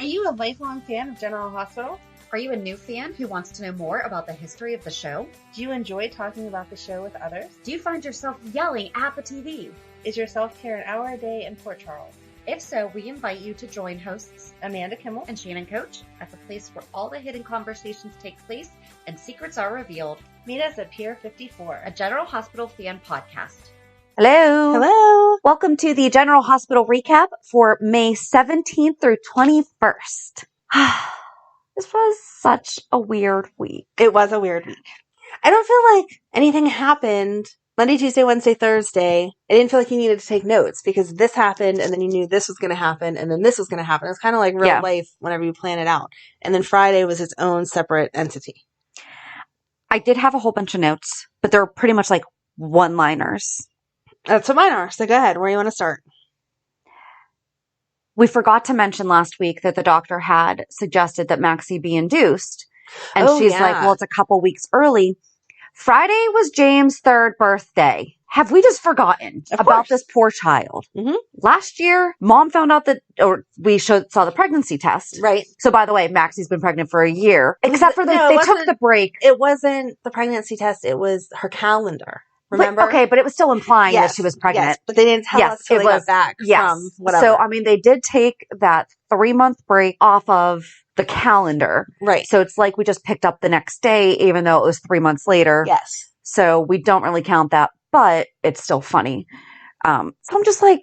Are you a lifelong fan of General Hospital? Are you a new fan who wants to know more about the history of the show? Do you enjoy talking about the show with others? Do you find yourself yelling at the TV? Is your self-care an hour a day in Port Charles? If so, we invite you to join hosts Amanda Kimmel and Shannon Coach at the place where all the hidden conversations take place and secrets are revealed. Meet us at Pier 54, a General Hospital fan podcast. Hello. Hello. Welcome to the General Hospital recap for May 17th through 21st. This was such a weird week. It was a weird week. I don't feel like anything happened Monday, Tuesday, Wednesday, Thursday. I didn't feel like you needed to take notes because this happened and then you knew this was going to happen and then this was going to happen. It's kind of like real life whenever you plan it out. And then Friday was its own separate entity. I did have a whole bunch of notes, but they're pretty much like one-liners. That's what mine are. So go ahead. Where do you want to start? We forgot to mention last week that the doctor had suggested that Maxie be induced. And she's like, well, it's a couple weeks early. Friday was James' 3rd birthday. Have we just forgotten about this poor child? Mm-hmm. Last year, mom found out that, or we saw the pregnancy test. Right. So by the way, Maxie's been pregnant for a year. Except for they took the break. It wasn't the pregnancy test. It was her calendar. Remember? But it was still implying that she was pregnant. Yes, but they didn't tell us till they got back from whatever. So, I mean, they did take that 3-month break off of the calendar. Right. So it's like we just picked up the next day, even though it was 3 months later. Yes. So we don't really count that, but it's still funny. So I'm just like,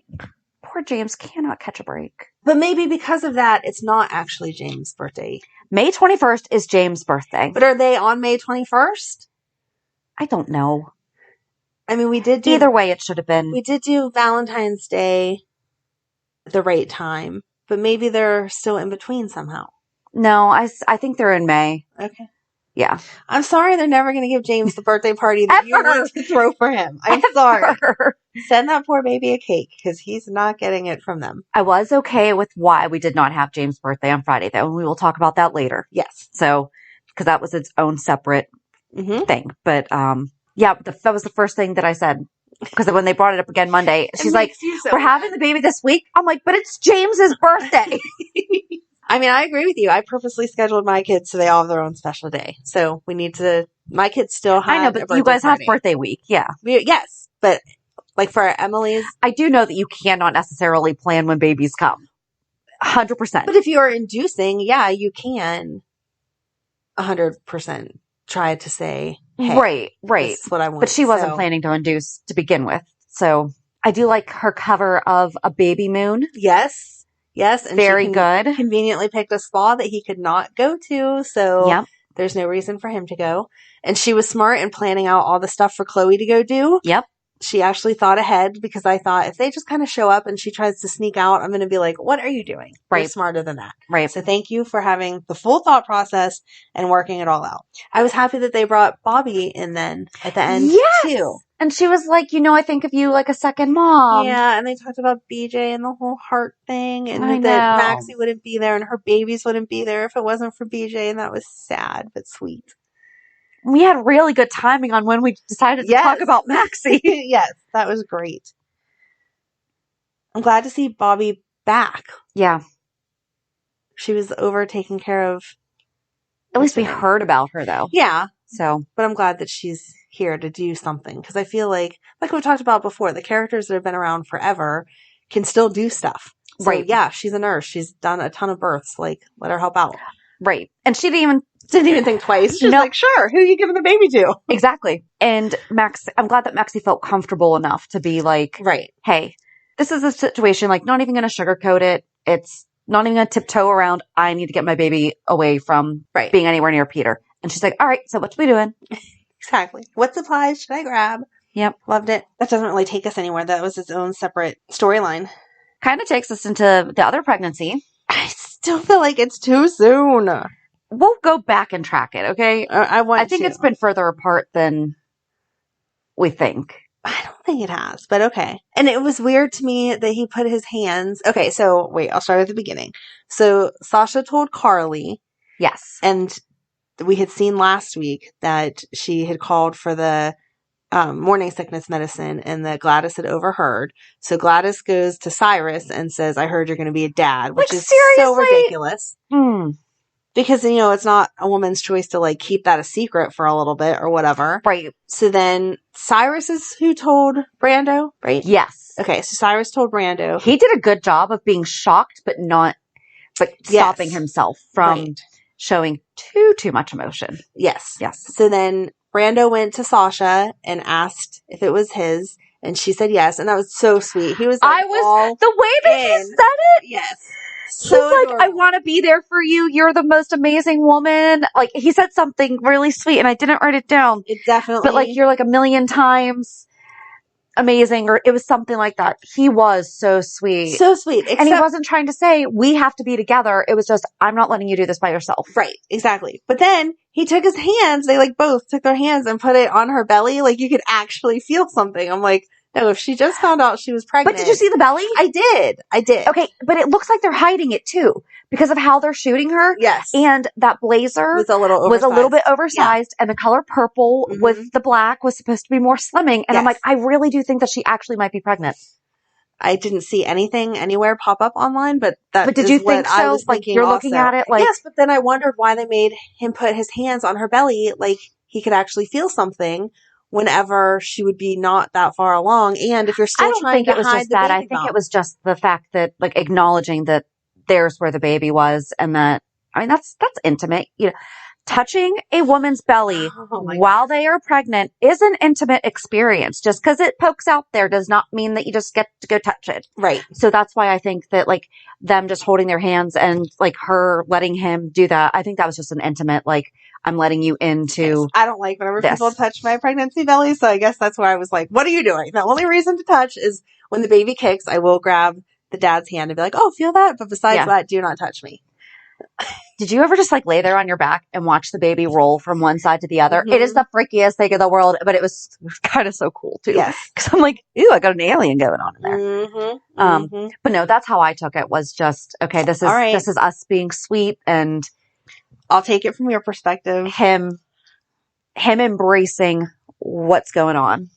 poor James cannot catch a break. But maybe because of that, it's not actually James' birthday. May 21st is James' birthday. But are they on May 21st? I don't know. I mean, we did do... Either way, it should have been. We did do Valentine's Day at the right time, but maybe they're still in between somehow. No, I think they're in May. Okay. Yeah. I'm sorry they're never going to give James the birthday party that you want to throw for him. I'm sorry. Send that poor baby a cake because he's not getting it from them. I was okay with why we did not have James' birthday on Friday, though, and we will talk about that later. Yes. So, because that was its own separate thing. But, yeah, that was the first thing that I said. Because when they brought it up again Monday, she's like, we're having the baby this week? I'm like, but it's James's birthday. I mean, I agree with you. I purposely scheduled my kids so they all have their own special day. So we need to, my kids still have I know, but you guys have birthday week. Yeah. Yes. But like for Emily's. I do know that you cannot necessarily plan when babies come. 100%. But if you are inducing, yeah, you can 100% try to say, hey, right. This is what I want. But she wasn't planning to induce to begin with. So I do like her cover of a babymoon. Yes. And very good. Conveniently picked a spa that he could not go to. So there's no reason for him to go. And she was smart in planning out all the stuff for Chloe to go do. Yep. She actually thought ahead because I thought if they just kind of show up and she tries to sneak out, I'm going to be like, what are you doing? Right. You're smarter than that. Right. So thank you for having the full thought process and working it all out. I was happy that they brought Bobby in then at the end too. And she was like, I think of you like a second mom. Yeah, and they talked about BJ and the whole heart thing and that Maxie wouldn't be there and her babies wouldn't be there if it wasn't for BJ, and that was sad but sweet. We had really good timing on when we decided to talk about Maxie. Yes, that was great. I'm glad to see Bobby back. Yeah. She was over taking care of... At least we heard about her, though. Yeah. So, but I'm glad that she's here to do something. Because I feel like we've talked about before, the characters that have been around forever can still do stuff. So, right. Yeah, she's a nurse. She's done a ton of births. Like, let her help out. Right. And she didn't even think twice. She's like, sure, who are you giving the baby to? Exactly. And I'm glad that Maxie felt comfortable enough to be like, right, hey, this is a situation, like, not even going to sugarcoat it. It's not even going to tiptoe around. I need to get my baby away from being anywhere near Peter. And she's like, all right, so what are we doing? Exactly. What supplies should I grab? Yep. Loved it. That doesn't really take us anywhere. That was its own separate storyline. Kind of takes us into the other pregnancy. I still feel like it's too soon. We'll go back and track it, okay? I think it's been further apart than we think. I don't think it has, but okay. And it was weird to me that he put his hands... Okay, so wait, I'll start at the beginning. So Sasha told Carly. Yes. And we had seen last week that she had called for the morning sickness medicine and that Gladys had overheard. So Gladys goes to Cyrus and says, I heard you're going to be a dad, which is seriously? so ridiculous. Because, it's not a woman's choice to, keep that a secret for a little bit or whatever. Right. So then Cyrus is who told Brando, right? Yes. Okay, so Cyrus told Brando. He did a good job of being shocked, but stopping himself from showing too much emotion. Yes. So then Brando went to Sasha and asked if it was his, and she said yes, and that was so sweet. He was the way that he said it. Yes. He's like, I want to be there for you. You're the most amazing woman. Like, he said something really sweet, and I didn't write it down. It definitely. But, you're a million times amazing, or it was something like that. He was so sweet. So sweet. And he wasn't trying to say, we have to be together. It was just, I'm not letting you do this by yourself. Right. Exactly. But then he took his hands. They, both took their hands and put it on her belly. You could actually feel something. I'm like, no, if she just found out she was pregnant. But did you see the belly? I did. Okay, but it looks like they're hiding it too because of how they're shooting her. Yes. And that blazer was a little bit oversized, and the color purple with the black was supposed to be more slimming. And I'm like, I really do think that she actually might be pregnant. I didn't see anything anywhere pop up online, but did you think so? I was thinking you're also. Looking at it yes, but then I wondered why they made him put his hands on her belly, he could actually feel something whenever she would be not that far along. And if you're still trying to hide the baby, I think it was just the fact that acknowledging that there's where the baby was, and that that's intimate. Touching a woman's belly while they are pregnant is an intimate experience. Just because it pokes out there does not mean that you just get to go touch it. Right. So that's why I think that them just holding their hands and her letting him do that, I think that was just an intimate, I'm letting you into. I don't like whenever people touch my pregnancy belly. So I guess that's why I was like, what are you doing? The only reason to touch is when the baby kicks, I will grab the dad's hand and be like, oh, feel that. But besides that, do not touch me. Did you ever just lay there on your back and watch the baby roll from one side to the other? It is the freakiest thing in the world, but it was kind of so cool too. Yes. Because I'm like, ew, I got an alien going on in there. But no, that's how I took it, was just, okay, this is us being sweet, and I'll take it from your perspective. Him embracing what's going on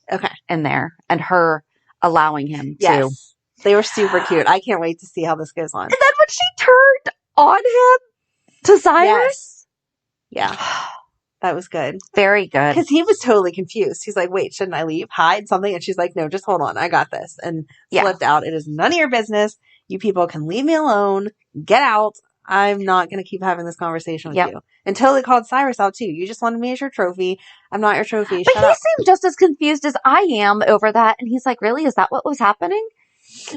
in there, and her allowing him to. They were super cute. I can't wait to see how this goes on. And then when she turned on him to Cyrus. Yeah. That was good. Very good. Because he was totally confused. He's like, wait, shouldn't I leave? Hide something? And she's like, no, just hold on. I got this. And flipped out. It is none of your business. You people can leave me alone. Get out. I'm not going to keep having this conversation with you. Until they called Cyrus out too. You just wanted me as your trophy. I'm not your trophy. But he seemed just as confused as I am over that. And he's like, really? Is that what was happening?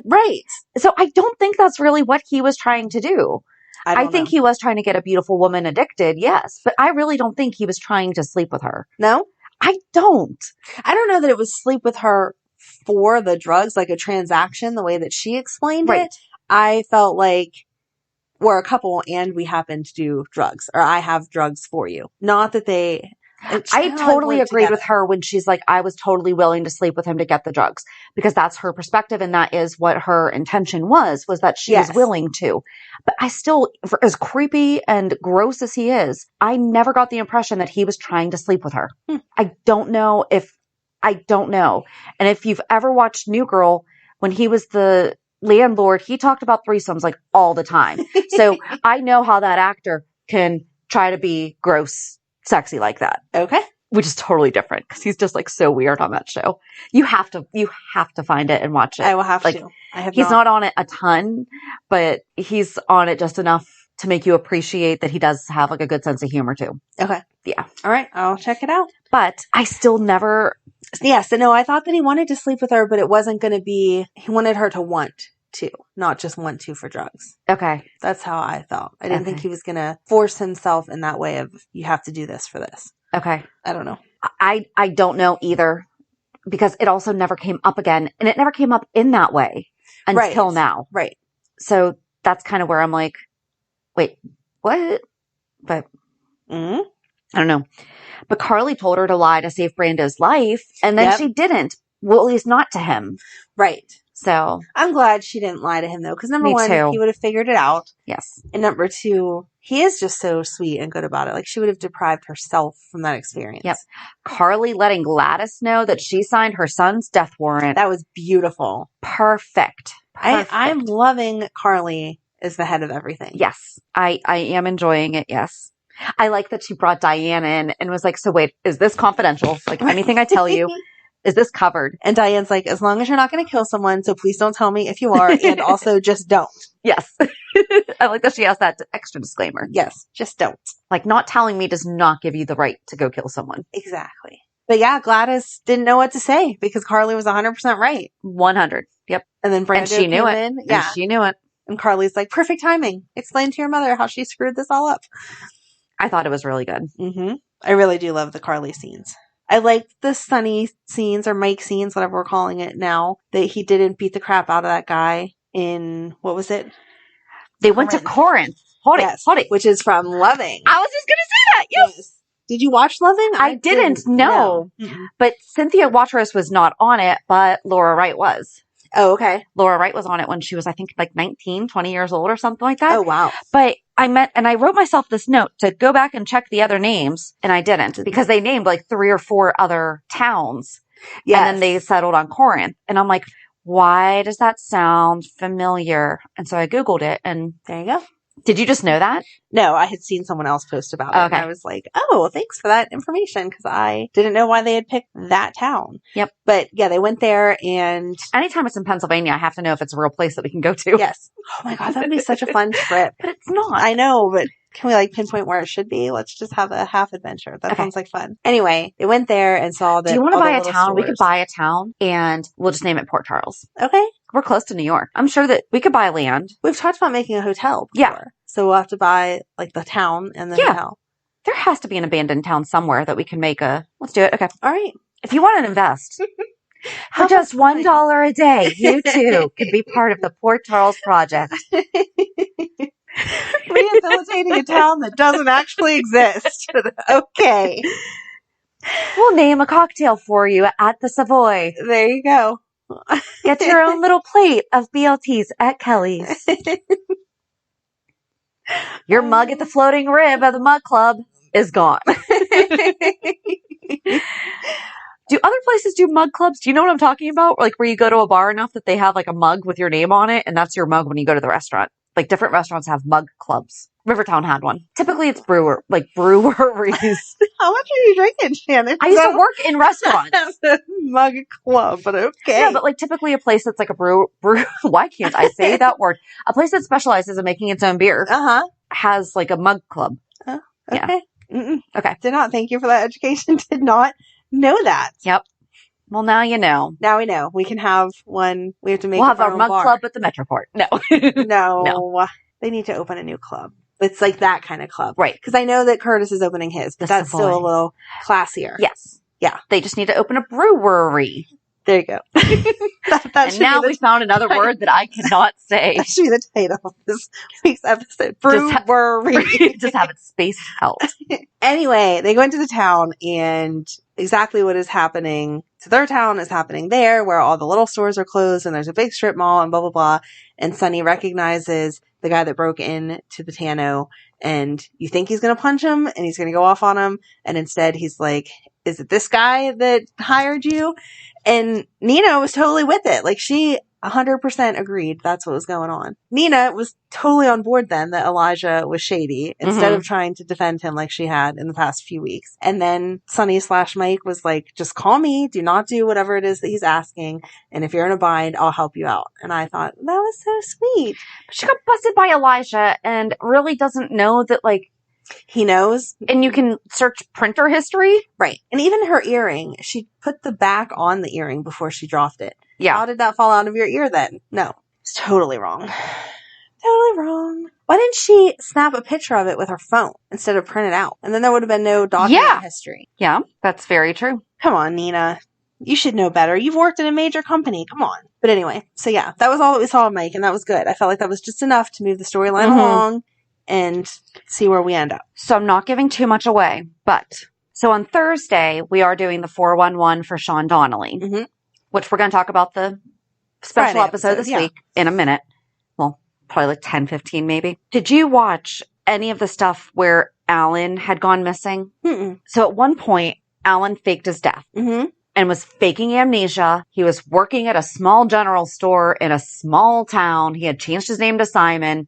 Right. So I don't think that's really what he was trying to do. I think he was trying to get a beautiful woman addicted, yes. But I really don't think he was trying to sleep with her. No? I don't. I don't know that it was sleep with her for the drugs, like a transaction, the way that she explained it. I felt like we're a couple and we happen to do drugs, or I have drugs for you. Not that they... I totally agreed with her when she's like, I was totally willing to sleep with him to get the drugs, because that's her perspective. And that is what her intention was that she was willing to. But I still, as creepy and gross as he is, I never got the impression that he was trying to sleep with her. I don't know. And if you've ever watched New Girl, when he was the landlord, he talked about threesomes all the time. So I know how that actor can try to be gross, sexy like that. Okay. Which is totally different, because he's just so weird on that show. You have to find it and watch it. I will have to. He's not on it a ton, but he's on it just enough to make you appreciate that he does have a good sense of humor too. Okay. Yeah. All right. I'll check it out. But I still never. Yeah. So no, I thought that he wanted to sleep with her, but it wasn't going to be, he wanted her to want to, not just want to for drugs. Okay. That's how I felt. I didn't think he was going to force himself in that way of, you have to do this for this. Okay. I don't know. I don't know either, because it also never came up again, and it never came up in that way until now. Right. So that's kind of where I'm like, wait, what? But I don't know. But Carly told her to lie to save Brando's life, and then she didn't. Well, at least not to him. Right. So I'm glad she didn't lie to him, though, because number Me one, too. he would have figured it out. Yes. And number two, he is just so sweet and good about it. Like, she would have deprived herself from that experience. Yep. Carly letting Gladys know that she signed her son's death warrant. That was beautiful. Perfect. I'm loving Carly as the head of everything. Yes. I am enjoying it. Yes. I like that she brought Diane in and was like, so wait, is this confidential? Like, anything I tell you, is this covered? And Diane's like, as long as you're not going to kill someone, so please don't tell me if you are, and also just don't. Yes. I like that she has that extra disclaimer. Yes, just don't. Like, not telling me does not give you the right to go kill someone. Exactly. But yeah, Gladys didn't know what to say because Carly was 100% right. 100. Yep. And then Brando and she knew it. in. Yeah. And she knew it. And Carly's like, perfect timing. Explain to your mother how she screwed this all up. I thought it was really good. Mm-hmm. I really do love the Carly scenes. I like the Sunny scenes, or Mike scenes, whatever we're calling it now, that he didn't beat the crap out of that guy in, what was it? They went to Corinth. Hold it. Which is from Loving. I was just going to say that. Yes. Did you watch Loving? I didn't. No. But Cynthia Watros was not on it, but Laura Wright was. Oh, okay. Laura Wright was on it when she was, I think, like 19, 20 years old or something like that. Oh, wow. But I wrote myself this note to go back and check the other names, and I didn't because they named like 3 or 4 other towns. Yes. And then they settled on Corinth. And I'm like, why does that sound familiar? And so I Googled it, and there you go. Did you just know that? No, I had seen someone else post about it. Okay. And I was like, oh, thanks for that information, because I didn't know why they had picked that town. Yep. But yeah, they went there, and anytime it's in Pennsylvania, I have to know if it's a real place that we can go to. Yes. Oh my God, that would be such a fun trip. But it's not. I know, but can we like pinpoint where it should be? Let's just have a half adventure. That sounds like fun. Anyway, they went there and saw that. Do you want to buy a town? Stores. We could buy a town and we'll just name it Port Charles. Okay. We're close to New York. I'm sure that we could buy land. We've talked about making a hotel before. Yeah. So we'll have to buy like the town and the hotel. There has to be an abandoned town somewhere that we can make let's do it. Okay. All right. If you want to invest for just $1 a day, you too could be part of the Port Charles project. Rehabilitating a town that doesn't actually exist. Okay. We'll name a cocktail for you at the Savoy. There you go. Get your own little plate of BLTs at Kelly's. Your mug at the Floating Rib of the Mug Club is gone. Do other places do mug clubs? Do you know what I'm talking about? Like where you go to a bar enough that they have like a mug with your name on it, and that's your mug when you go to the restaurant. Like different restaurants have mug clubs. Rivertown had one. Typically it's breweries. How much are you drinking, Shannon? I used to work in restaurants. Mug club, but okay. Yeah, but like typically a place that's like a brew. Why can't I say that word? A place that specializes in making its own beer has like a mug club. Oh, okay. Yeah. Okay. Did not. Thank you for that education. Did not know that. Yep. Well, now you know. Now we know. We can have one. We have to make. We'll have our mug club at the Metroport. No. No. They need to open a new club. It's like that kind of club. Right. Because I know that Curtis is opening his, but that's still a little classier. Yes. Yeah. They just need to open a brewery. There you go. And now we found another word that I cannot say. That should be the title of this week's episode. Brewery. Just have it spaced out. Anyway, they go into the town, and exactly what is happening to their town is happening there, where all the little stores are closed and there's a big strip mall and blah, blah, blah. And Sonny recognizes the guy that broke in to the Tano, and you think he's going to punch him and he's going to go off on him. And instead he's like, is it this guy that hired you? And Nina was totally with it. Like she 100% agreed that's what was going on. Nina was totally on board then that Elijah was shady instead of trying to defend him like she had in the past few weeks. And then Sonny/Mike was like, just call me. Do not do whatever it is that he's asking. And if you're in a bind, I'll help you out. And I thought that was so sweet. But she got busted by Elijah and really doesn't know that like, he knows. And you can search printer history. Right. And even her earring, she put the back on the earring before she dropped it. Yeah. How did that fall out of your ear then? No. It's totally wrong. Totally wrong. Why didn't she snap a picture of it with her phone instead of print it out? And then there would have been no document history. Yeah, that's very true. Come on, Nina. You should know better. You've worked in a major company. Come on. But anyway, so yeah, that was all that we saw of Mike, and that was good. I felt like that was just enough to move the storyline along and see where we end up. So I'm not giving too much away, but so on Thursday, we are doing the 411 for Sean Donnelly, which we're going to talk about the special episode this week in a minute. Well, probably like 10, 15 maybe. Did you watch any of the stuff where Alan had gone missing? Mm-mm. So at one point, Alan faked his death and was faking amnesia. He was working at a small general store in a small town. He had changed his name to Simon.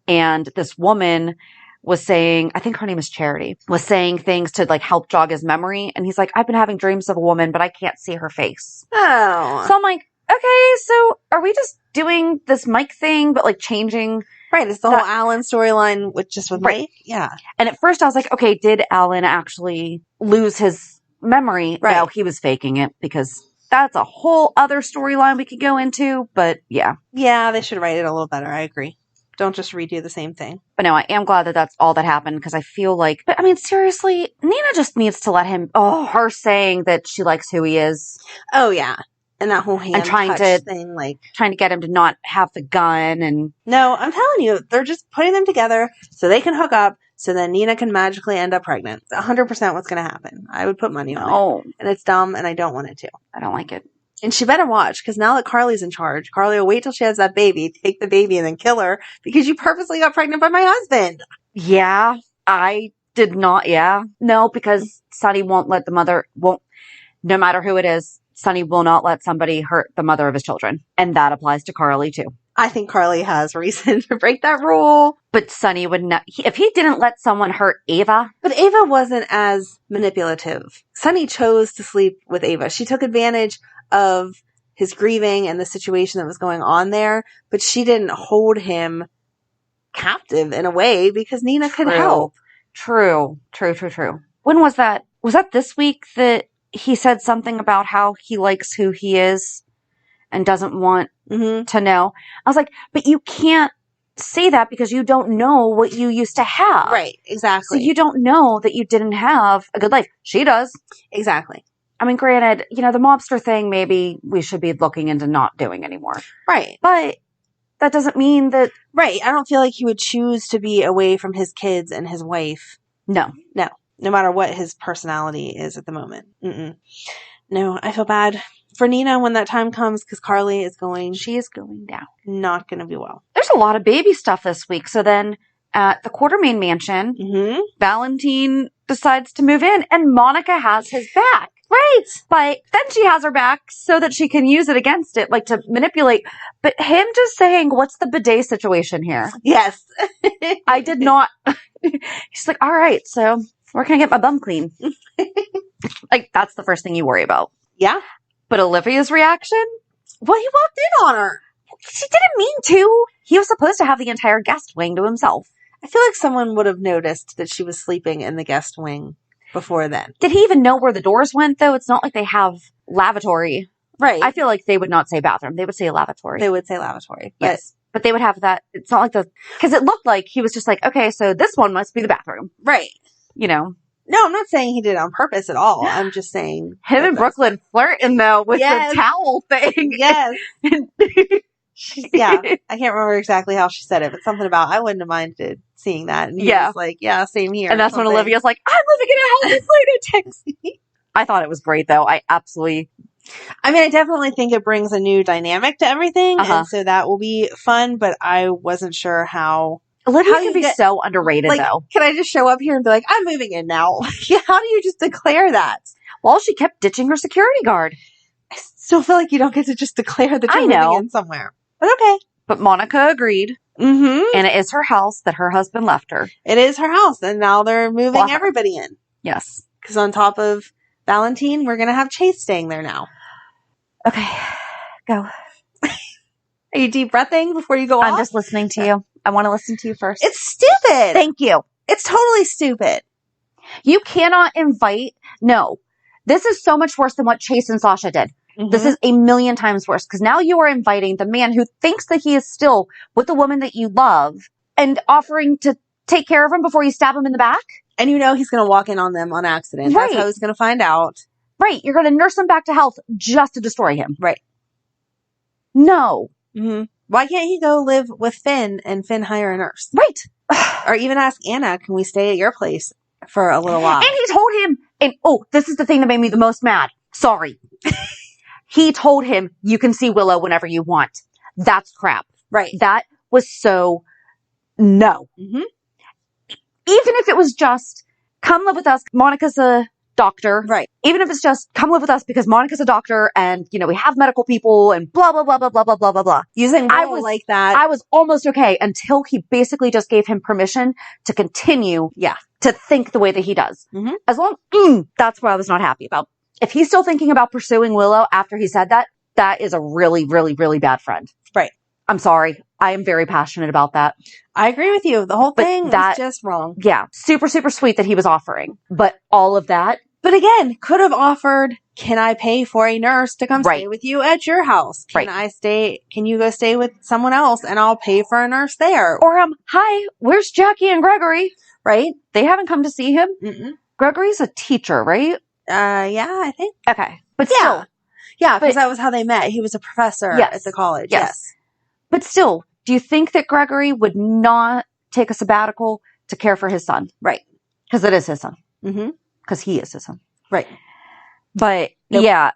And this woman was saying, I think her name is Charity, was saying things to like help jog his memory. And he's like, I've been having dreams of a woman, but I can't see her face. Oh. So I'm like, okay, so are we just doing this Mike thing, but like changing? Right, it's the whole Alan storyline with Mike. Yeah. And at first I was like, okay, did Alan actually lose his memory? Right. No, he was faking it, because that's a whole other storyline we could go into. But yeah. Yeah, they should write it a little better. I agree. Don't just redo the same thing. But no, I am glad that that's all that happened, because I feel like, but I mean, seriously, Nina just needs to let him, her saying that she likes who he is. Oh, yeah. And that whole hand trying thing, trying to get him to not have the gun. And no, I'm telling you, they're just putting them together so they can hook up, so then Nina can magically end up pregnant. 100% what's going to happen. I would put money on it. And it's dumb, and I don't want it to. I don't like it. And she better watch, because now that Carly's in charge, Carly will wait till she has that baby, take the baby, and then kill her, because you purposely got pregnant by my husband. Yeah, I did not. Yeah. No, because Sonny won't let the mother, no matter who it is, Sonny will not let somebody hurt the mother of his children. And that applies to Carly too. I think Carly has reason to break that rule. But Sonny would not, if he didn't let someone hurt Ava. But Ava wasn't as manipulative. Sonny chose to sleep with Ava. She took advantage of his grieving and the situation that was going on there, but she didn't hold him captive in a way, because Nina could help. True. When was that? Was that this week that he said something about how he likes who he is and doesn't want to know? I was like, but you can't say that, because you don't know what you used to have. Right, exactly. So you don't know that you didn't have a good life. She does. Exactly. I mean, granted, the mobster thing, maybe we should be looking into not doing anymore. Right. But that doesn't mean that... Right. I don't feel like he would choose to be away from his kids and his wife. No. No matter what his personality is at the moment. No, I feel bad for Nina when that time comes, because Carly is going... She is going down. Not going to be well. There's a lot of baby stuff this week. So then at the Quartermain mansion, Valentin decides to move in, and Monica has his back. Right. But then she has her back so that she can use it against it, like to manipulate. But him just saying, what's the bidet situation here? Yes. I did not. He's like, all right, so where can I get my bum clean? Like, that's the first thing you worry about. Yeah. But Olivia's reaction? Well, he walked in on her. She didn't mean to. He was supposed to have the entire guest wing to himself. I feel like someone would have noticed that she was sleeping in the guest wing before then. Did he even know where the doors went, though? It's not like they have lavatory. Right. I feel like they would not say bathroom. They would say lavatory. They would say lavatory. But yes. But they would have that. It's not like because it looked like he was just like, okay, so this one must be the bathroom. Right. No, I'm not saying he did it on purpose at all. I'm just saying. Him and Brooklyn flirting, though, with the towel thing. Yes. Yeah. I can't remember exactly how she said it, but something about, I wouldn't have minded seeing that. And he was like, yeah, same here. And that's when Olivia's like, I'm living in a house with lunatics. I thought it was great, though. I definitely think it brings a new dynamic to everything. And so that will be fun, but I wasn't sure how. Olivia can be so underrated, though. Can I just show up here and be like, I'm moving in now? How do you just declare that? Well, she kept ditching her security guard. I still feel like you don't get to just declare that you're moving in somewhere. But okay. But Monica agreed. And it is her house that her husband left her. It is her house. And now they're moving everybody in. Yes. Because on top of Valentin, we're going to have Chase staying there now. Okay. Go. Are you deep breathing before you go off? I'm just listening to you. I want to listen to you first. It's stupid. Thank you. It's totally stupid. You cannot invite... No. This is so much worse than what Chase and Sasha did. This is a million times worse, because now you are inviting the man who thinks that he is still with the woman that you love and offering to take care of him before you stab him in the back. And he's going to walk in on them on accident. Right. That's how he's going to find out. Right. You're going to nurse him back to health just to destroy him. Right. No. Why can't he go live with Finn and Finn hire a nurse? Right. Or even ask Anna, can we stay at your place for a little while? And he told him, and this is the thing that made me the most mad. Sorry. he told him, you can see Willow whenever you want. That's crap. Right. That was so no. Mm-hmm. Even if it was just, come live with us, Monica's a doctor. Right. Even if it's just, come live with us because Monica's a doctor and, we have medical people and blah, blah, blah, blah, blah, blah, blah, blah, blah. Using Willow like that. I was almost okay until he basically just gave him permission to continue to think the way that he does. Mm-hmm. As long, that's what I was not happy about. If he's still thinking about pursuing Willow after he said that, that is a really, really, really bad friend. Right. I'm sorry. I am very passionate about that. I agree with you. The whole thing was just wrong. Yeah. Super, super sweet that he was offering. But all of that. But again, could have offered, can I pay for a nurse to come stay with you at your house? Can you go stay with someone else and I'll pay for a nurse there? Or, hi, where's Jackie and Gregory? Right? They haven't come to see him? Mm-mm. Gregory's a teacher, right? Yeah, I think. Okay. But still. Yeah, because that was how they met. He was a professor at the college. Yes. But still, do you think that Gregory would not take a sabbatical to care for his son? Right. Because it is his son. Mm-hmm. Because he is his son. Right. But that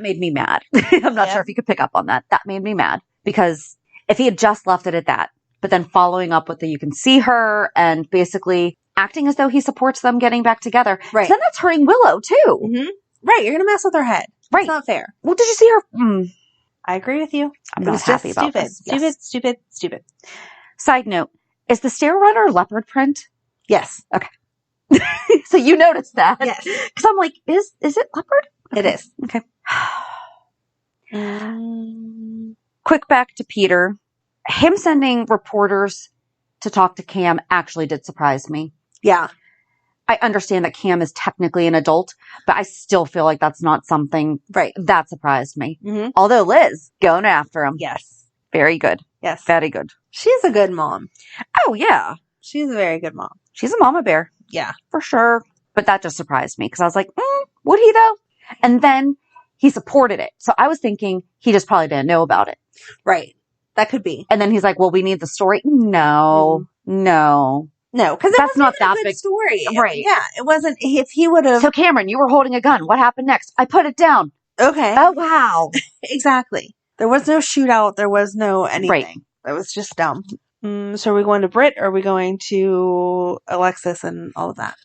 made me mad. I'm not sure if you could pick up on that. That made me mad. Because if he had just left it at that, but then following up with the you can see her and basically acting as though he supports them getting back together. Right. Then that's hurting Willow too. Mm-hmm. Right. You're going to mess with her head. Right. It's not fair. Well, did you see her? I agree with you. I'm not happy about this. Stupid. Side note, is the stair runner leopard print? Yes. Okay. So you noticed that. Yes. Because I'm like, is it leopard? Okay. It is. Okay. Quick back to Peter. Him sending reporters to talk to Cam actually did surprise me. Yeah. I understand that Cam is technically an adult, but I still feel like that's not something that surprised me. Mm-hmm. Although Liz, going after him. Yes. Very good. Yes. Very good. She's a good mom. Oh, yeah. She's a very good mom. She's a mama bear. Yeah. For sure. But that just surprised me because I was like, would he though? And then he supported it. So I was thinking he just probably didn't know about it. Right. That could be. And then he's like, well, we need the story. No, because that's not that big big story. Right. Yeah. It wasn't, if he would have. So Cameron, you were holding a gun. What happened next? I put it down. Okay. Oh, wow. Exactly. There was no shootout. There was no anything. Right. It was just dumb. So are we going to Britt or are we going to Alexis and all of that?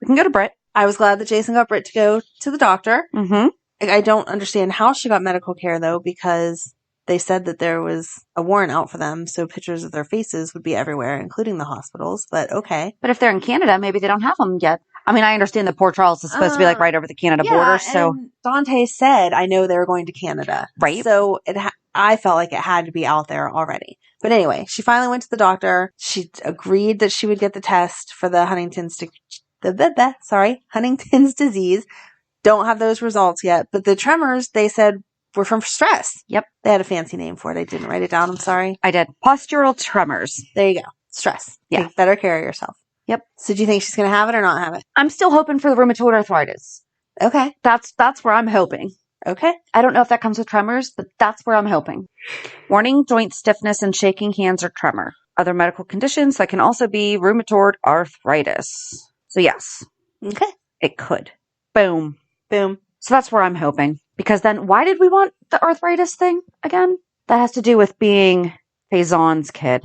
We can go to Britt. I was glad that Jason got Britt to go to the doctor. Mm-hmm. I don't understand how she got medical care though, because they said that there was a warrant out for them, so pictures of their faces would be everywhere, including the hospitals, but okay. But if they're in Canada, maybe they don't have them yet. I mean, I understand that Port Charles is supposed to be like right over the Canada border, so. And Dante said, I know they were going to Canada. Right. So I felt like it had to be out there already. But anyway, she finally went to the doctor. She agreed that she would get the test for the Huntington's disease. Don't have those results yet, but the tremors, they said, were from stress. Yep. They had a fancy name for it. I didn't write it down. I'm sorry. I did. Postural tremors. There you go. Stress. Yeah. Take better care of yourself. Yep. So do you think she's going to have it or not have it? I'm still hoping for the rheumatoid arthritis. Okay. That's where I'm hoping. Okay. I don't know if that comes with tremors, but that's where I'm hoping. Warning, joint stiffness and shaking hands are tremor. Other medical conditions that can also be rheumatoid arthritis. So yes. Okay. It could. Boom. Boom. So that's where I'm hoping. Because then why did we want the arthritis thing again? That has to do with being Faison's kid.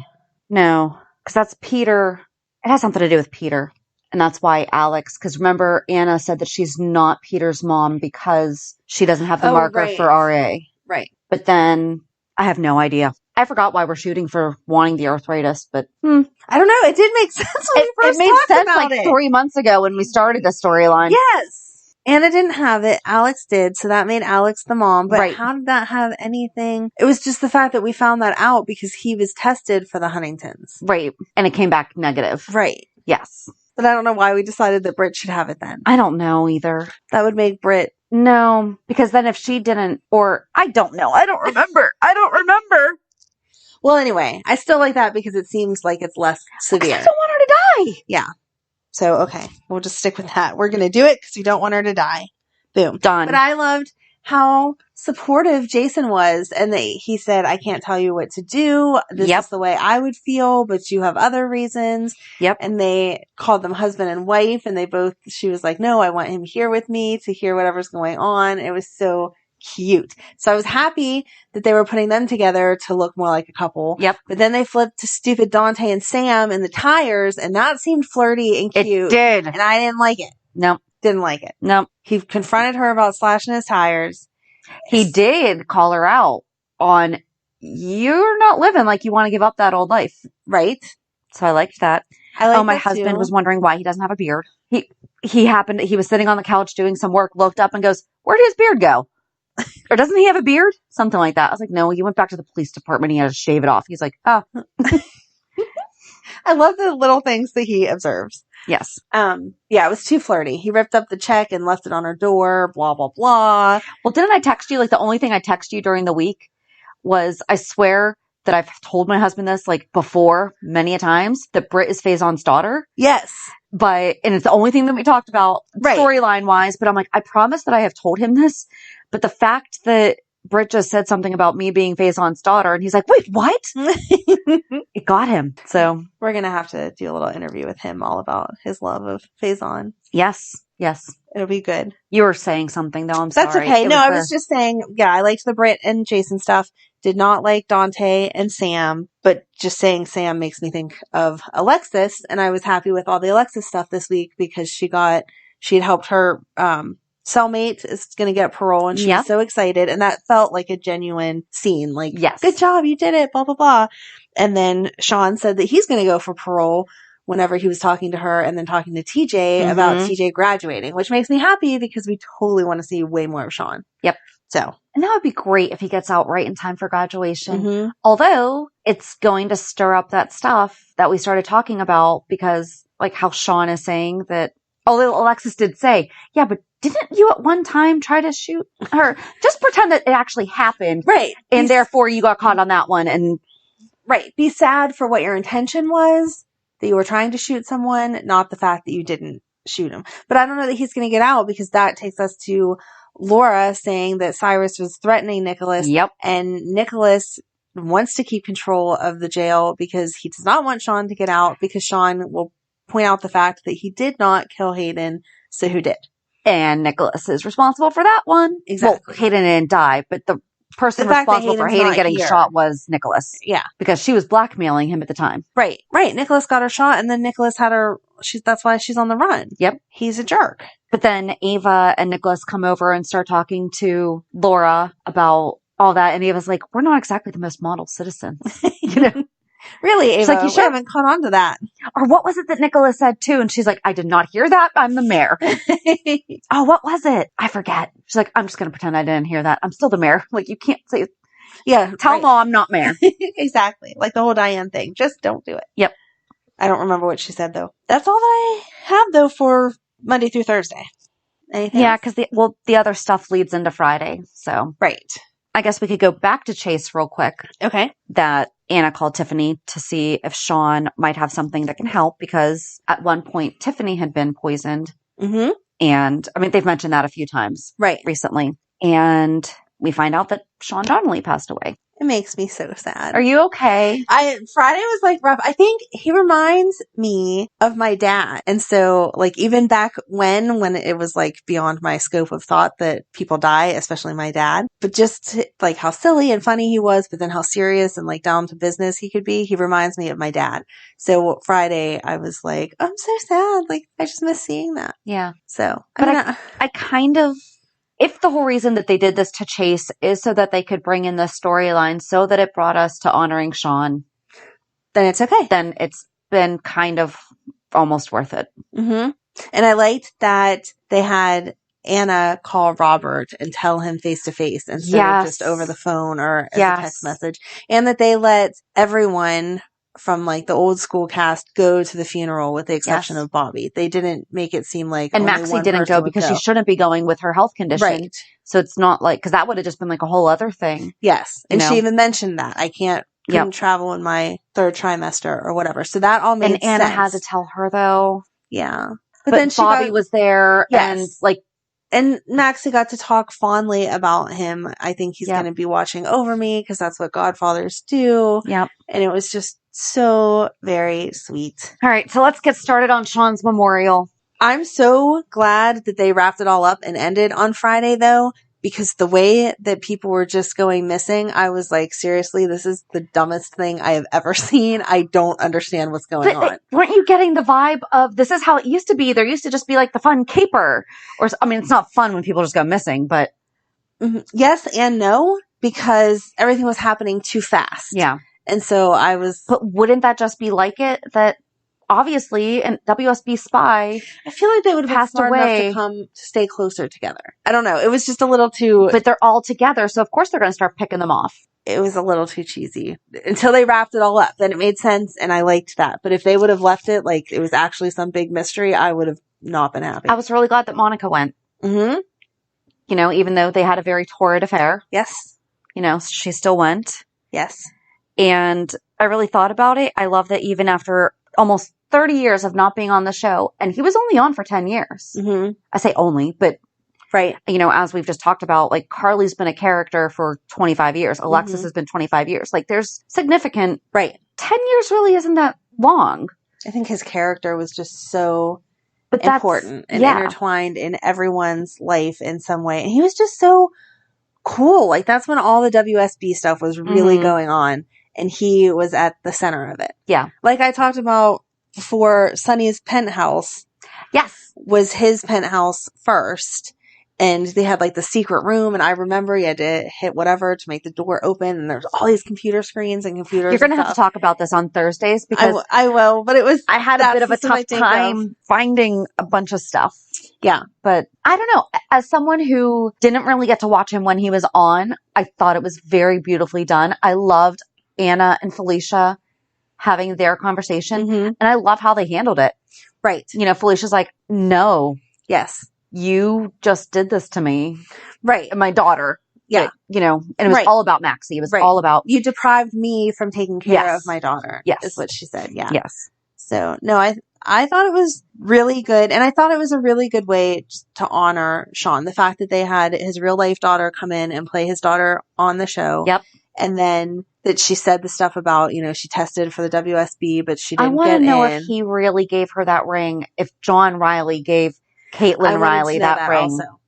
No, because that's Peter. It has something to do with Peter. And that's why Alex, because remember Anna said that she's not Peter's mom because she doesn't have the marker for RA. Right. But then I have no idea. I forgot why we're shooting for wanting the arthritis, but I don't know. It did make sense when we first talked about it. It made sense like 3 months ago when we started the storyline. Yes. Anna didn't have it. Alex did. So that made Alex the mom. But how did that have anything? It was just the fact that we found that out because he was tested for the Huntington's. Right. And it came back negative. Right. Yes. But I don't know why we decided that Britt should have it then. I don't know either. That would make Britt. No, because then if she didn't, or I don't know. I don't remember. Well, anyway, I still like that because it seems like it's less severe. I don't want her to die. Yeah. So, okay. We'll just stick with that. We're going to do it because we don't want her to die. Boom. Done. But I loved how supportive Jason was. And he said, I can't tell you what to do. This is the way I would feel, but you have other reasons. Yep. And they called them husband and wife. And she was like, no, I want him here with me to hear whatever's going on. It was so cute. So I was happy that they were putting them together to look more like a couple. Yep. But then they flipped to stupid Dante and Sam in the tires, and that seemed flirty and cute. It did. And I didn't like it. No. Didn't like it. No. He confronted her about slashing his tires. He did call her out on, you're not living like you want to give up that old life. Right. So I liked that. My husband was wondering why he doesn't have a beard. He was sitting on the couch doing some work, looked up and goes, where did his beard go? Or doesn't he have a beard? Something like that. I was like, no, he went back to the police department. He had to shave it off. He's like, oh. I love the little things that he observes. Yes. It was too flirty. He ripped up the check and left it on her door, blah, blah, blah. Well, didn't I text you? Like, the only thing I texted you during the week was, I swear that I've told my husband this, like, before many a times, that Britt is Faison's daughter. Yes. And it's the only thing that we talked about storyline wise, but I'm like, I promise that I have told him this, but the fact that Britt just said something about me being Faison's daughter, and he's like, wait, what? It got him. So we're going to have to do a little interview with him all about his love of Faison. Yes. It'll be good. You were saying something though. I'm sorry. That's okay. I was just saying, I liked the Britt and Jason stuff. Did not like Dante and Sam, but just saying Sam makes me think of Alexis. And I was happy with all the Alexis stuff this week because she had helped her, cellmate is going to get parole, and she's so excited. And that felt like a genuine scene. Like, good job. You did it, blah, blah, blah. And then Sean said that he's going to go for parole whenever he was talking to her and then talking to TJ about TJ graduating, which makes me happy because we totally want to see way more of Sean. Yep. So. And that would be great if he gets out right in time for graduation. Although it's going to stir up that stuff that we started talking about because like how Sean is saying that, although Alexis did say, yeah, but didn't you at one time try to shoot her? Just pretend that it actually happened. Right. And therefore you got caught on that one. And be sad for what your intention was, that you were trying to shoot someone, not the fact that you didn't shoot him. But I don't know that he's going to get out because that takes us to Laura saying that Cyrus was threatening Nicholas. Yep. And Nicholas wants to keep control of the jail because he does not want Sean to get out because Sean will point out the fact that he did not kill Hayden. So who did? And Nicholas is responsible for that one. Exactly. Well, Hayden didn't die, but the person responsible for Hayden getting shot was Nicholas. Yeah. Because she was blackmailing him at the time. Right. Nicholas got her shot and then Nicholas had her, that's why she's on the run. Yep. He's a jerk. But then Ava and Nicholas come over and start talking to Laura about all that. And Ava's like, we're not exactly the most model citizens. Really, Ava? She's like, you haven't caught on to that. Or what was it that Nicholas said too? And she's like, I did not hear that. I'm the mayor. Oh, what was it? I forget. She's like, I'm just going to pretend I didn't hear that. I'm still the mayor. Like, you can't say, tell Mom I'm not mayor. Exactly. Like the whole Diane thing. Just don't do it. Yep. I don't remember what she said though. That's all that I have though for Monday through Thursday. Anything else? Because the other stuff leads into Friday. So. Right. I guess we could go back to Chase real quick. Okay. That Anna called Tiffany to see if Sean might have something that can help because at one point Tiffany had been poisoned. Mm-hmm. And I mean, they've mentioned that a few times recently. And we find out that Sean Donnelly passed away. It makes me so sad. Are you okay? Friday was like rough. I think he reminds me of my dad. And so like even back when it was like beyond my scope of thought that people die, especially my dad, but just like how silly and funny he was, but then how serious and like down to business he could be. He reminds me of my dad. So Friday I was like, I'm so sad. Like I just miss seeing that. Yeah. So, but I kind of, if the whole reason that they did this to Chase is so that they could bring in this storyline so that it brought us to honoring Sean, then it's okay. Then it's been kind of almost worth it. Mm-hmm. And I liked that they had Anna call Robert and tell him face to face instead of just over the phone or as a text message. And that they let everyone from like the old school cast go to the funeral with the exception of Bobby. They didn't make it seem like and Maxie didn't go because she shouldn't be going with her health condition. Right. So it's not like, because that would have just been like a whole other thing. Yes. And she even mentioned that I couldn't travel in my third trimester or whatever. So that all made sense. And Anna had to tell her though. Yeah. But then Bobby was there and like And Maxie got to talk fondly about him. I think he's going to be watching over me because that's what godfathers do. Yep. And it was just so very sweet. All right, so let's get started on Sean's memorial. I'm so glad that they wrapped it all up and ended on Friday, though, because the way that people were just going missing, I was like, seriously, this is the dumbest thing I have ever seen. I don't understand what's going on. Weren't you getting the vibe of this is how it used to be? There used to just be like the fun caper. Or, I mean, it's not fun when people just go missing, but. Yes and no, because everything was happening too fast. Yeah. And so I was. But wouldn't that just be like it? That obviously an WSB spy. I feel like they would have passed been smart away enough to come to stay closer together. I don't know. It was just a little too. But they're all together, so of course they're going to start picking them off. It was a little too cheesy until they wrapped it all up. Then it made sense, and I liked that. But if they would have left it like it was actually some big mystery, I would have not been happy. I was really glad that Monica went. Mm-hmm. You know, even though they had a very torrid affair. Yes. You know, she still went. Yes. And I really thought about it. I love that even after almost 30 years of not being on the show, and he was only on for 10 years. Mm-hmm. I say only, but right. You know, as we've just talked about, like Carly's been a character for 25 years. Alexis has been 25 years. Like there's significant, right. 10 years really isn't that long. I think his character was just so important and intertwined in everyone's life in some way. And he was just so cool. Like that's when all the WSB stuff was really going on. And he was at the center of it. Yeah. Like I talked about before, Sonny's penthouse. Yes. Was his penthouse first. And they had like the secret room. And I remember you had to hit whatever to make the door open. And there's all these computer screens and computers. You're going to have to talk about this on Thursdays because I will. But I had a bit of a tough time finding a bunch of stuff. Yeah. But I don't know. As someone who didn't really get to watch him when he was on, I thought it was very beautifully done. I loved Anna and Felicia having their conversation. And I love how they handled it. Right. You know, Felicia's like, no. Yes. You just did this to me. Right. And my daughter. Yeah. But, you know, and it was all about Maxie. It was all about. You deprived me from taking care of my daughter. Yes. Is what she said. Yeah. Yes. So, no, I thought it was really good. And I thought it was a really good way to honor Sean. The fact that they had his real life daughter come in and play his daughter on the show. Yep. And then that she said the stuff about, you know, she tested for the WSB, but she didn't get in. I want to know if he really gave her that ring, if John Riley gave Caitlin Riley that ring. Also.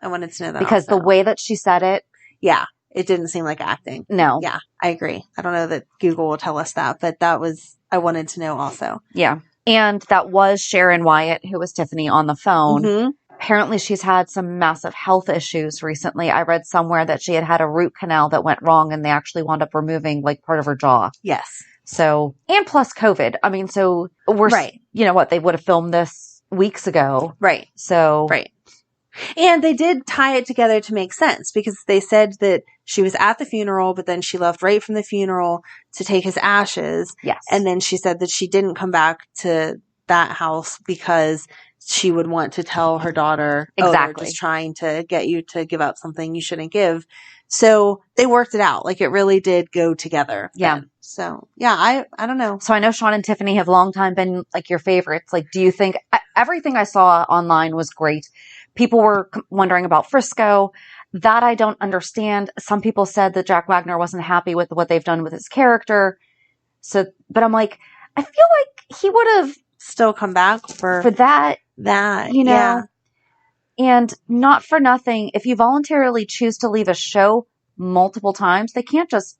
I wanted to know that because also. The way that she said it. Yeah. It didn't seem like acting. No. Yeah. I agree. I don't know that Google will tell us that, but I wanted to know also. Yeah. And that was Sharon Wyatt, who was Tiffany on the phone. Apparently she's had some massive health issues recently. I read somewhere that she had a root canal that went wrong and they actually wound up removing like part of her jaw. Yes. So, and plus COVID. I mean, so we're, you know what, they would have filmed this weeks ago. Right. So. Right. And they did tie it together to make sense because they said that she was at the funeral, but then she left right from the funeral to take his ashes. Yes. And then she said that she didn't come back to that house because she would want to tell her daughter, they're just trying to get you to give up something you shouldn't give. So they worked it out. Like it really did go together. Yeah. Then. So yeah, I don't know. So I know Sean and Tiffany have long time been like your favorites. Like, do you think everything I saw online was great? People were wondering about Frisco. That I don't understand. Some people said that Jack Wagner wasn't happy with what they've done with his character. So, but I'm like, I feel like he would have still come back for that, you know, yeah. And not for nothing. If you voluntarily choose to leave a show multiple times, they can't just,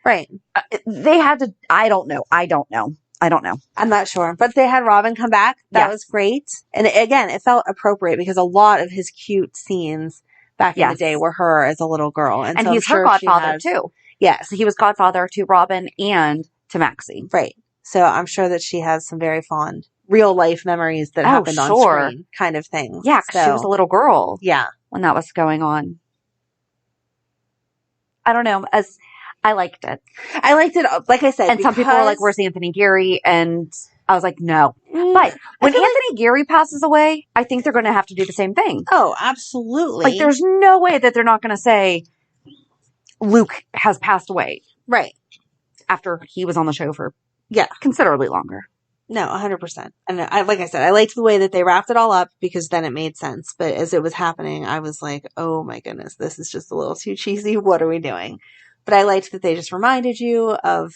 they had to, I don't know. I'm not sure. But they had Robin come back. That was great. And again, it felt appropriate because a lot of his cute scenes back in the day were her as a little girl. And so he's her godfather too. Yes. He was godfather to Robin and to Maxie. Right. So I'm sure that she has some very fond real life memories that happened on screen kind of things. Yeah, because she was a little girl. Yeah. When that was going on. I don't know. I liked it. I liked it, like I said. And some people were like, where's Anthony Geary? And I was like, no. But when Anthony Geary passes away, I think they're going to have to do the same thing. Oh, absolutely. Like, there's no way that they're not going to say Luke has passed away. Right. After he was on the show for considerably longer. No, 100%. And like I said, I liked the way that they wrapped it all up because then it made sense. But as it was happening, I was like, oh my goodness, this is just a little too cheesy. What are we doing? But I liked that they just reminded you of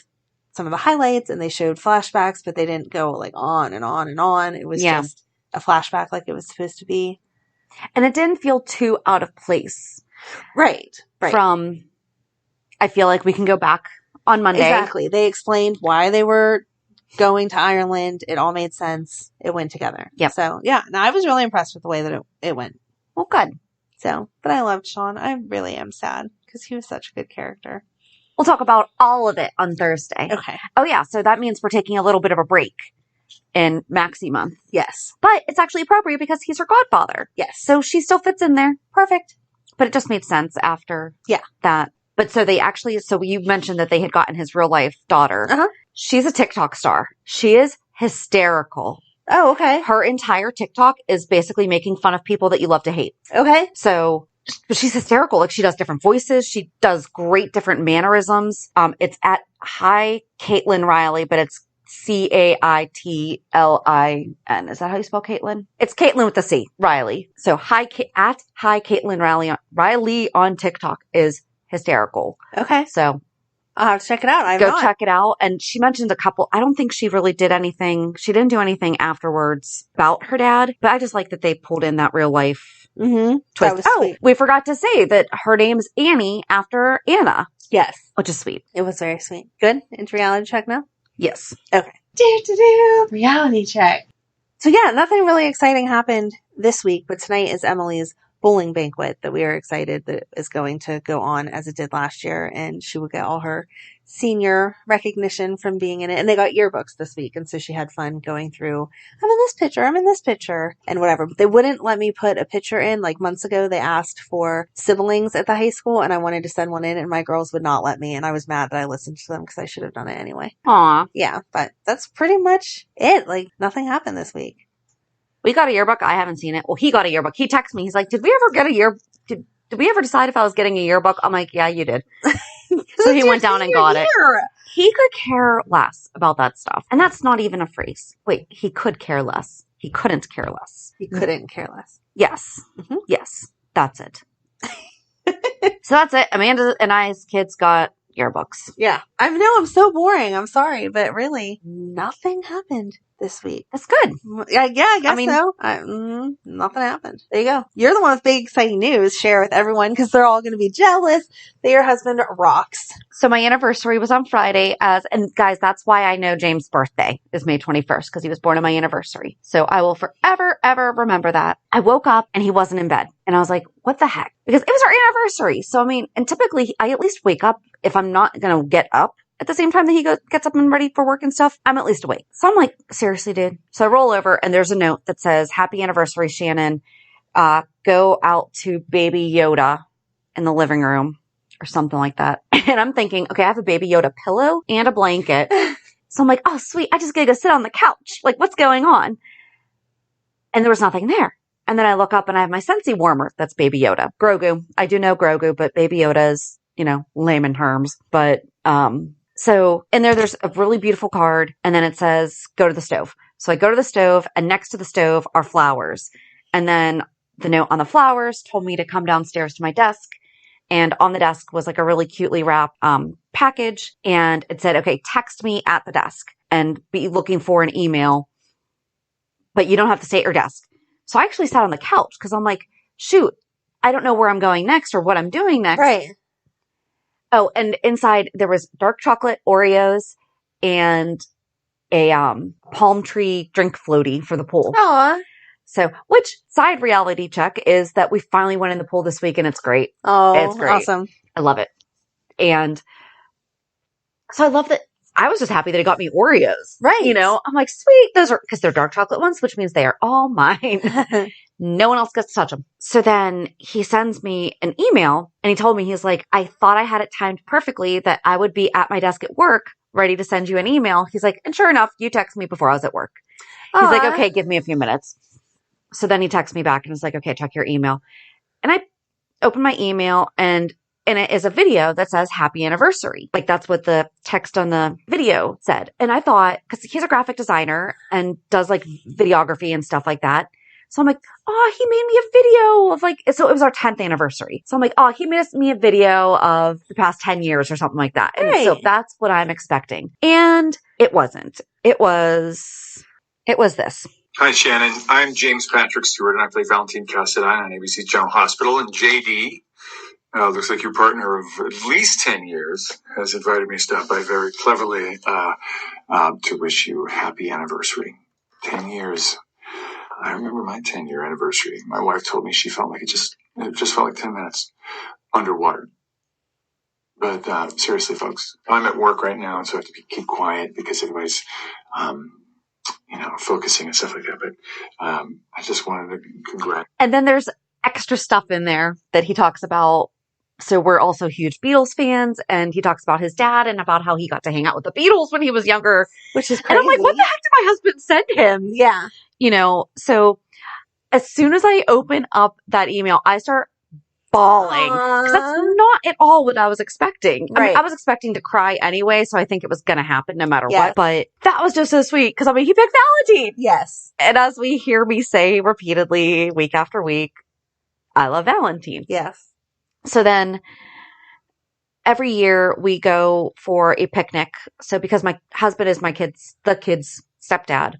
some of the highlights and they showed flashbacks, but they didn't go like on and on and on. It was just a flashback like it was supposed to be. And it didn't feel too out of place. Right. From, I feel like we can go back on Monday. Exactly. They explained why they were going to Ireland. It all made sense. It went together. Yep. So, yeah. No, I was really impressed with the way that it went. Well, good. So, but I loved Sean. I really am sad because he was such a good character. We'll talk about all of it on Thursday. Okay. Oh, yeah. So that means we're taking a little bit of a break in Maxie month. Yes. But it's actually appropriate because he's her godfather. Yes. So she still fits in there. Perfect. But it just made sense after that. But so you mentioned that they had gotten his real life daughter. Uh-huh. She's a TikTok star. She is hysterical. Oh, okay. Her entire TikTok is basically making fun of people that you love to hate. Okay. So, but she's hysterical. Like she does different voices. She does great different mannerisms. It's at Hi Caitlin Riley, but it's Caitlin. Is that how you spell Caitlin? It's Caitlin with the C, Riley. So at Hi Caitlin Riley on TikTok is hysterical. Okay. So I'll have to check it out. Go check it out. And she mentioned a couple. I don't think she really did anything. She didn't do anything afterwards about her dad, but I just like that they pulled in that real life twist. That was sweet. We forgot to say that her name's Annie after Anna. Yes. Which is sweet. It was very sweet. Good. Into reality check now? Yes. Okay. Reality check. So yeah, nothing really exciting happened this week, but tonight is Emily's bowling banquet that we are excited that is going to go on as it did last year, and she will get all her senior recognition from being in it. And they got yearbooks this week, and so she had fun going through, I'm in this picture, and whatever. But they wouldn't let me put a picture in. Like months ago, they asked for siblings at the high school, and I wanted to send one in, and my girls would not let me, and I was mad that I listened to them because I should have done it anyway. Aw. Yeah, but that's pretty much it. Like, nothing happened this week. We got a yearbook. I haven't seen it. Well, he got a yearbook. He texted me. He's like, did we ever get a yearbook? Did we ever decide if I was getting a yearbook? I'm like, yeah, you did. So he went down and got it. He could care less about that stuff. And that's not even a phrase. Wait, he could care less. He couldn't care less. He couldn't care less. Yes. Mm-hmm. Yes. That's it. So that's it. Amanda and I's kids got yearbooks. Yeah. I know I'm so boring. I'm sorry, but really nothing happened this week. That's good. Yeah, I guess so. Nothing happened. There you go. You're the one with big exciting news. Share with everyone because they're all going to be jealous that your husband rocks. So my anniversary was on Friday and guys, that's why I know James' birthday is May 21st because he was born on my anniversary. So I will forever, ever remember that. I woke up and he wasn't in bed and I was like, what the heck? Because it was our anniversary. So, I mean, and typically I at least wake up if I'm not going to get up at the same time that he gets up and ready for work and stuff, I'm at least awake. So I'm like, seriously, dude? So I roll over and there's a note that says, happy anniversary, Shannon. Go out to Baby Yoda in the living room or something like that. And I'm thinking, okay, I have a Baby Yoda pillow and a blanket. So I'm like, oh, sweet. I just gotta go sit on the couch. Like, what's going on? And there was nothing there. And then I look up and I have my Scentsy warmer. That's Baby Yoda. Grogu. I do know Grogu, but Baby Yoda is, layman terms. But, so in there's a really beautiful card and then it says, go to the stove. So I go to the stove and next to the stove are flowers. And then the note on the flowers told me to come downstairs to my desk. And on the desk was like a really cutely wrapped package. And it said, okay, text me at the desk and be looking for an email, but you don't have to stay at your desk. So I actually sat on the couch because I'm like, shoot, I don't know where I'm going next or what I'm doing next. Right. Oh, and inside there was dark chocolate Oreos and a palm tree drink floaty for the pool. Aw. So, which side reality check is that we finally went in the pool this week and it's great. Oh, it's great. Awesome. I love it. And so I love that. I was just happy that he got me Oreos. Right. I'm like, sweet. Those are, because they're dark chocolate ones, which means they are all mine. No one else gets to touch them. So then he sends me an email and he told me, he's like, I thought I had it timed perfectly that I would be at my desk at work ready to send you an email. He's like, and sure enough, you text me before I was at work. He's like, okay, give me a few minutes. So then he texts me back and is like, okay, check your email. And I open my email and And it is a video that says happy anniversary. Like that's what the text on the video said. And I thought, because he's a graphic designer and does like videography and stuff like that. So I'm like, oh, he made me a video of like, so it was our 10th anniversary. So I'm like, oh, he made me a video of the past 10 years or something like that. And so that's what I'm expecting. And it wasn't. It was this. Hi, Shannon. I'm James Patrick Stewart, and I play Valentin on ABC General Hospital. And JD, looks like your partner of at least 10 years, has invited me to stop by very cleverly to wish you a happy anniversary. 10 years. I remember my 10-year anniversary. My wife told me she felt like it just felt like 10 minutes underwater. But seriously, folks, I'm at work right now, so I have to keep quiet because everybody's, focusing and stuff like that. But I just wanted to congratulate. And then there's extra stuff in there that he talks about. So we're also huge Beatles fans, and he talks about his dad and about how he got to hang out with the Beatles when he was younger. Which is crazy. And I'm like, what the heck did my husband send him? Yeah. So as soon as I open up that email, I start bawling. Because that's not at all what I was expecting. Right. I mean, I was expecting to cry anyway, so I think it was going to happen no matter what. But that was just so sweet, because he picked Valentin. Yes. And as we hear me say repeatedly, week after week, I love Valentin. Yes. So then every year we go for a picnic. So because my husband is the kids' stepdad,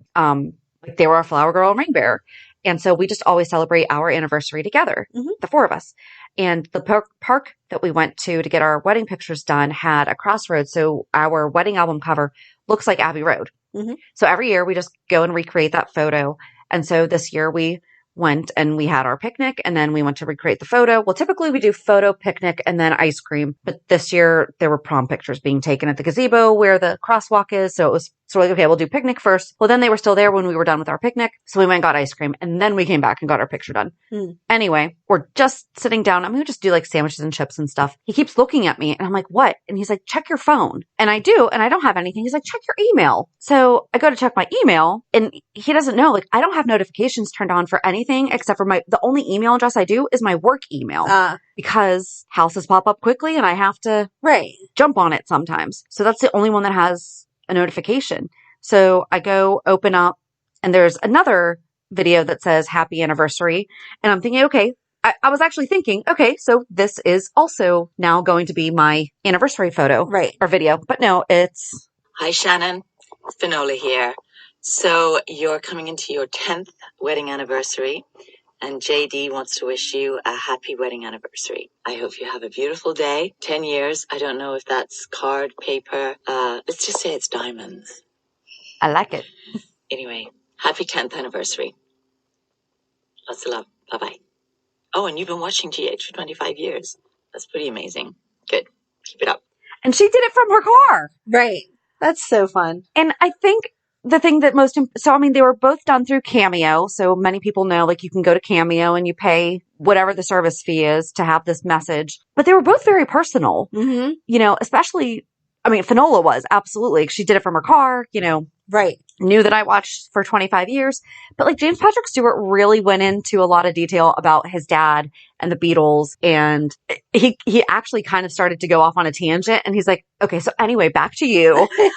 they were a flower girl and ring bearer. And so we just always celebrate our anniversary together, the four of us. And the park that we went to get our wedding pictures done had a crossroads. So our wedding album cover looks like Abbey Road. Mm-hmm. So every year we just go and recreate that photo. And so this year we went and we had our picnic, and then we went to recreate the photo. Well, typically we do photo, picnic, and then ice cream. But this year there were prom pictures being taken at the gazebo where the crosswalk is. So it was sort of like, okay, we'll do picnic first. Well, then they were still there when we were done with our picnic. So we went and got ice cream, and then we came back and got our picture done. Anyway, we're just sitting down. We just do like sandwiches and chips and stuff. He keeps looking at me and I'm like, what? And he's like, check your phone. And I do, and I don't have anything. He's like, check your email. So I go to check my email, and he doesn't know, like, I don't have notifications turned on for anything except for the only email address I do is my work email because houses pop up quickly and I have to jump on it sometimes. So that's the only one that has a notification. So I go open up, and there's another video that says happy anniversary. And I'm thinking, okay, I was actually thinking, okay, so this is also now going to be my anniversary photo or video. But no, it's... Hi, Shannon. Finola here. So you're coming into your 10th wedding anniversary, and JD wants to wish you a happy wedding anniversary. I hope you have a beautiful day. 10 years. I don't know if that's card, paper. Let's just say it's diamonds. I like it. Anyway, happy 10th anniversary. Lots of love. Bye-bye. Oh, and you've been watching GH for 25 years. That's pretty amazing. Good. Keep it up. And she did it from her car. Right. That's so fun. And I think the thing that they were both done through Cameo. So many people know, like, you can go to Cameo and you pay whatever the service fee is to have this message. But they were both very personal, especially, Finola was absolutely, she did it from her car, knew that I watched for 25 years. But like James Patrick Stewart really went into a lot of detail about his dad and the Beatles. And he actually kind of started to go off on a tangent, and he's like, okay, so anyway, back to you. But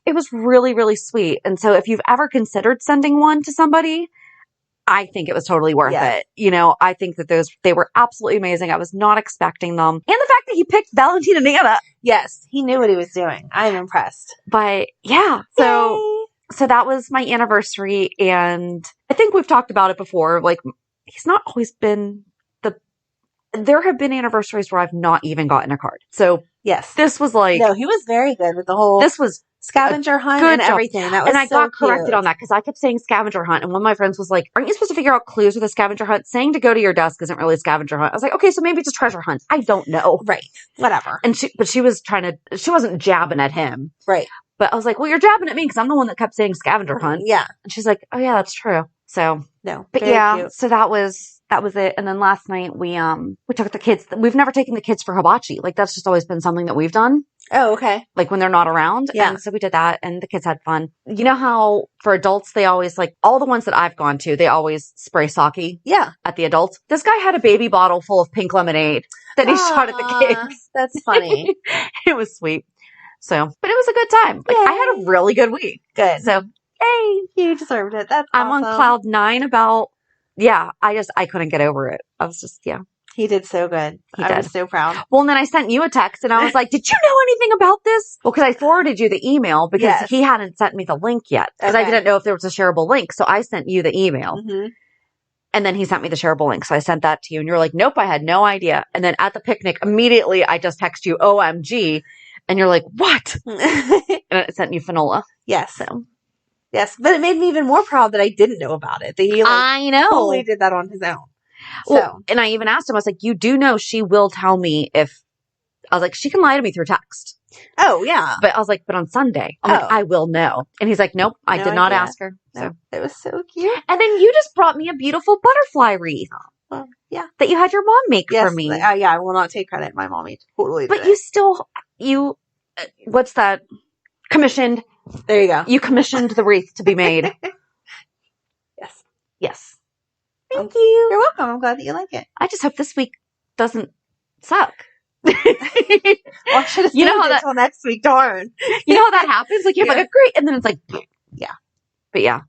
it was really, really sweet. And so if you've ever considered sending one to somebody, I think it was totally worth it. I think that they were absolutely amazing. I was not expecting them. And the fact that he picked Valentin and Anna. Yes, he knew what he was doing. I'm impressed. But yeah, so that was my anniversary, and I think we've talked about it before. Like, he's not always been there have been anniversaries where I've not even gotten a card. So yes, this was like, no, he was very good with the whole, this was scavenger hunt and everything. That was, and I got corrected on that because I kept saying scavenger hunt, and one of my friends was like, aren't you supposed to figure out clues with a scavenger hunt? Saying to go to your desk isn't really a scavenger hunt. I was like, okay, so maybe it's a treasure hunt. I don't know. Right. Whatever. And she wasn't jabbing at him. Right. But I was like, well, you're jabbing at me because I'm the one that kept saying scavenger hunt. Yeah. And she's like, oh yeah, that's true. So no, but yeah, cute. So that was that was it. And then last night we took the kids. We've never taken the kids for hibachi. Like that's just always been something that we've done. Oh, okay. Like when they're not around. Yeah. And so we did that and the kids had fun. You know how for adults, they always like all the ones that I've gone to, they always spray sake. Yeah. At the adults. This guy had a baby bottle full of pink lemonade that he shot at the kids. That's funny. It was sweet. So, but it was a good time. Like I had a really good week. Good. So, hey, you deserved it. That's I'm awesome. on cloud 9 about, I couldn't get over it. I was just, He did so good. I was so proud. Well, and then I sent you a text and I was like, did you know anything about this? Well, because I forwarded you the email because he hadn't sent me the link yet because I didn't know if there was a shareable link. So I sent you the email and then he sent me the shareable link. So I sent that to you and you're like, nope, I had no idea. And then at the picnic, immediately I just text you OMG and you're like, what? And I sent you Finola. Yes. So. Yes. But it made me even more proud that I didn't know about it. That he I know. Totally did that on his own. Well, and I even asked him, I was like, you do know she will tell me if, I was like, she can lie to me through text. Oh, yeah. But I was like, but on Sunday, I'm like, I will know. And he's like, nope, I did not ask her. So it was so cute. And then you just brought me a beautiful butterfly wreath. Well, yeah. That you had your mom make for me. Yeah, I will not take credit. My mommy totally did. But you what's that? Commissioned. There you go. You commissioned the wreath to be made. Yes. Thank you. You're welcome. I'm glad that you like it. I just hope this week doesn't suck. Well, I should have saved it until next week. Darn. You know how that happens? Like, you're like, great. And then it's like, yeah. But yeah,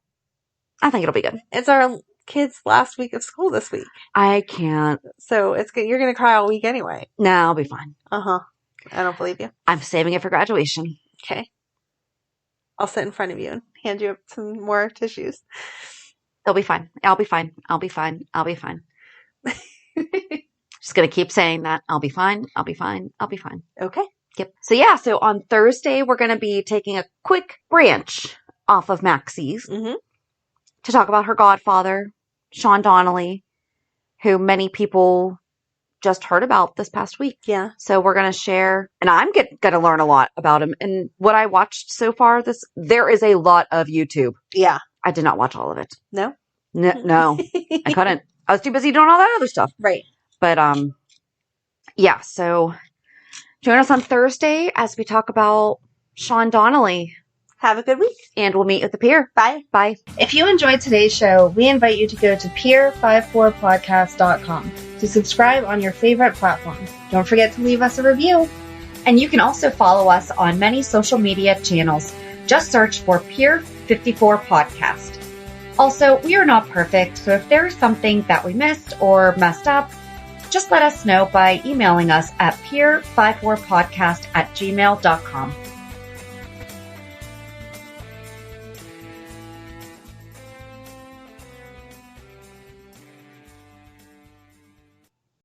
I think it'll be good. It's our kids' last week of school this week. I can't. So it's good. You're going to cry all week anyway. No, I'll be fine. I don't believe you. I'm saving it for graduation. Okay. I'll sit in front of you and hand you some more tissues. They'll be fine. I'll be fine. I'll be fine. I'll be fine. Just going to keep saying that. I'll be fine. I'll be fine. I'll be fine. Okay. Yep. So yeah, so on Thursday, we're going to be taking a quick branch off of Maxie's to talk about her godfather, Sean Donnelly, who many people just heard about this past week. Yeah. So we're going to share, and I'm going to learn a lot about him. And what I watched so far, there is a lot of YouTube. Yeah. I did not watch all of it. No? No, I couldn't. I was too busy doing all that other stuff. Right. But, yeah, so join us on Thursday as we talk about Sean Donnelly. Have a good week. And we'll meet at the pier. Bye. Bye. If you enjoyed today's show, we invite you to go to pier54podcast.com to subscribe on your favorite platforms. Don't forget to leave us a review. And you can also follow us on many social media channels. Just search for Pier 54 Podcast. Also, we are not perfect, so if there is something that we missed or messed up, just let us know by emailing us at pier54podcast@gmail.com.